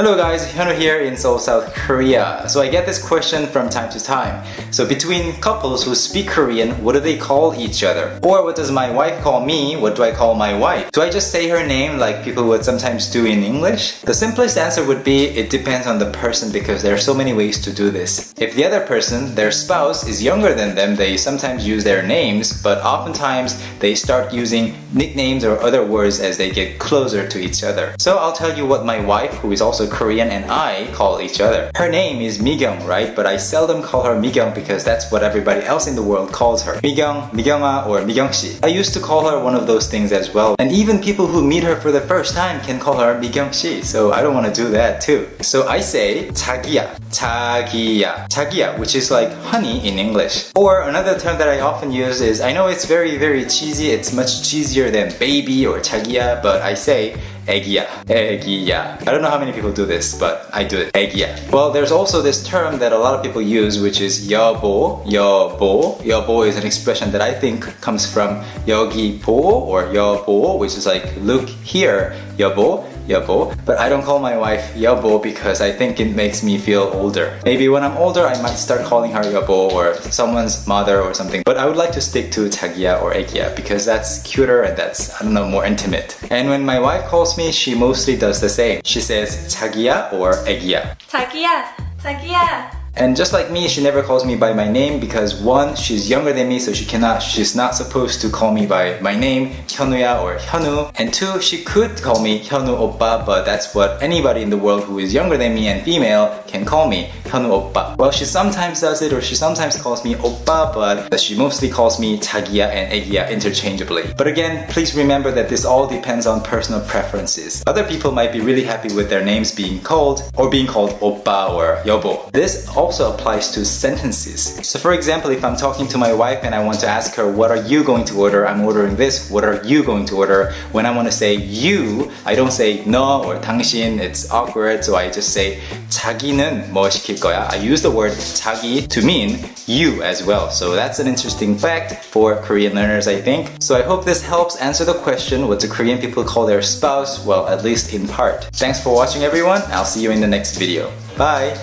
Hello guys, Hyunwoo here in Seoul, South Korea. So I get this question from time to time. So between couples who speak Korean, what do they call each other? Or what does my wife call me? What do I call my wife? Do I just say her name like people would sometimes do in English? The simplest answer would be it depends on the person because there are so many ways to do this. If the other person, their spouse, is younger than them, they sometimes use their names, but oftentimes they start using nicknames or other words as they get closer to each other. So I'll tell you what my wife, who is also Korean, and I call each other. Her name is Migyung, right? But I seldom call her Migyung because that's what everybody else in the world calls her. Migyung, Migyunga, or Migyungsi. I used to call her one of those things as well. And even people who meet her for the first time can call her Migyungsi. So I don't want to do that too. So I say 자기야, 자기야, 자기야, which is like honey in English. Or another term that I often use is, I know it's very cheesy, it's much cheesier than baby or 자기야, but I say 애기야, 애기야. I don't know how many people do this, but I do it. 애기야. Well, there's also this term that a lot of people use, which is 여보, 여보. 여보 is an expression that I think comes from 여기 보 or 여보, which is like look here, 여보. 여보, but I don't call my wife 여보 because I think it makes me feel older. Maybe when I'm older, I might start calling her 여보 or someone's mother or something. But I would like to stick to 자기야 or 애기야 because that's cuter and that's, I don't know, more intimate. And when my wife calls me, she mostly does the same. She says 자기야 or 애기야. 자기야, 자기야. And just like me, she never calls me by my name because one, she's younger than me, so she's not supposed to call me by my name, 현우야 or 현우. And two, she could call me 현우 오빠, but that's what anybody in the world who is younger than me and female can call me, 현우 오빠. Well, she sometimes does it or she sometimes calls me 오빠, but she mostly calls me 자기야 and 애기야 interchangeably. But again, please remember that this all depends on personal preferences. Other people might be really happy with their names being called or being called 오빠 or 여보. This also applies to sentences. So for example, if I'm talking to my wife and I want to ask her, what are you going to order? I'm ordering this. What are you going to order? When I want to say you, I don't say 너 or 당신. It's awkward, so I just say 자기는 뭐 시킬 거야? I use the word 자기 to mean you as well. So that's an interesting fact for Korean learners, I think. So I hope this helps answer the question, what do Korean people call their spouse? Well, at least in part. Thanks for watching, everyone. I'll see you in the next video. Bye!